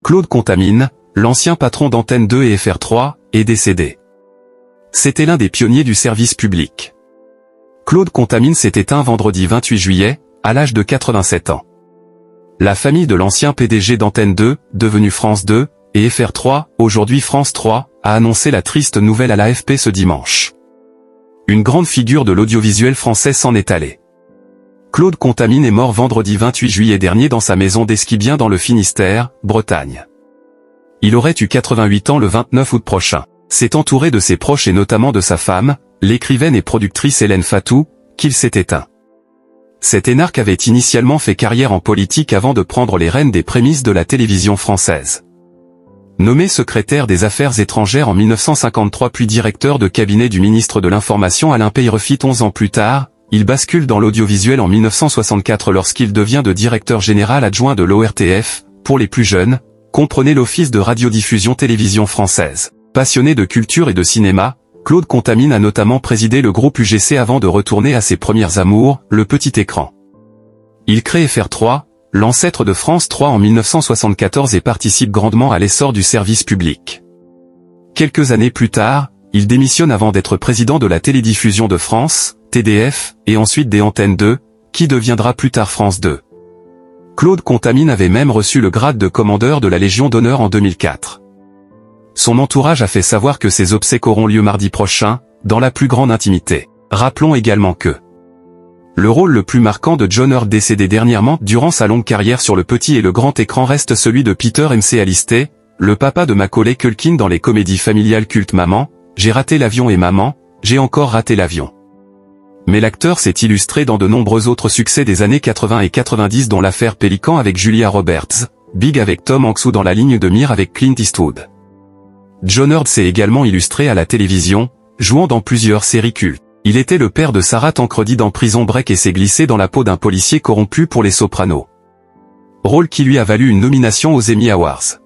Claude Contamine, l'ancien patron d'Antenne 2 et FR3, est décédé. C'était l'un des pionniers du service public. Claude Contamine s'est éteint vendredi 28 juillet, à l'âge de 87 ans. La famille de l'ancien PDG d'Antenne 2, devenu France 2, et FR3, aujourd'hui France 3, a annoncé la triste nouvelle à l'AFP ce dimanche. Une grande figure de l'audiovisuel français s'en est allée. Claude Contamine est mort vendredi 28 juillet dernier dans sa maison d'Esquibien dans le Finistère, Bretagne. Il aurait eu 88 ans le 29 août prochain. S'est entouré de ses proches et notamment de sa femme, l'écrivaine et productrice Hélène Fatou, qu'il s'est éteint. Cet énarque avait initialement fait carrière en politique avant de prendre les rênes des prémices de la télévision française. Nommé secrétaire des Affaires étrangères en 1953 puis directeur de cabinet du ministre de l'Information Alain Peyrefitte 11 ans plus tard, il bascule dans l'audiovisuel en 1964 lorsqu'il devient de directeur général adjoint de l'ORTF, pour les plus jeunes, comprenez l'Office de radiodiffusion télévision française. Passionné de culture et de cinéma, Claude Contamine a notamment présidé le groupe UGC avant de retourner à ses premières amours, le petit écran. Il crée FR3, l'ancêtre de France 3 en 1974 et participe grandement à l'essor du service public. Quelques années plus tard, il démissionne avant d'être président de la Télédiffusion de France, TDF, et ensuite des Antennes 2, qui deviendra plus tard France 2. Claude Contamine avait même reçu le grade de commandeur de la Légion d'honneur en 2004. Son entourage a fait savoir que ses obsèques auront lieu mardi prochain, dans la plus grande intimité. Rappelons également que le rôle le plus marquant de John Hurt décédé dernièrement durant sa longue carrière sur le petit et le grand écran reste celui de Peter McAllister, le papa de Macaulay Culkin dans les comédies familiales cultes Maman, J'ai raté l'avion et Maman, J'ai encore raté l'avion. Mais l'acteur s'est illustré dans de nombreux autres succès des années 80 et 90 dont l'affaire Pélican avec Julia Roberts, Big avec Tom Hanks ou dans la ligne de mire avec Clint Eastwood. John Hurt s'est également illustré à la télévision, jouant dans plusieurs séries cultes. Il était le père de Sarah Tancredi dans Prison Break et s'est glissé dans la peau d'un policier corrompu pour Les Sopranos. Rôle qui lui a valu une nomination aux Emmy Awards.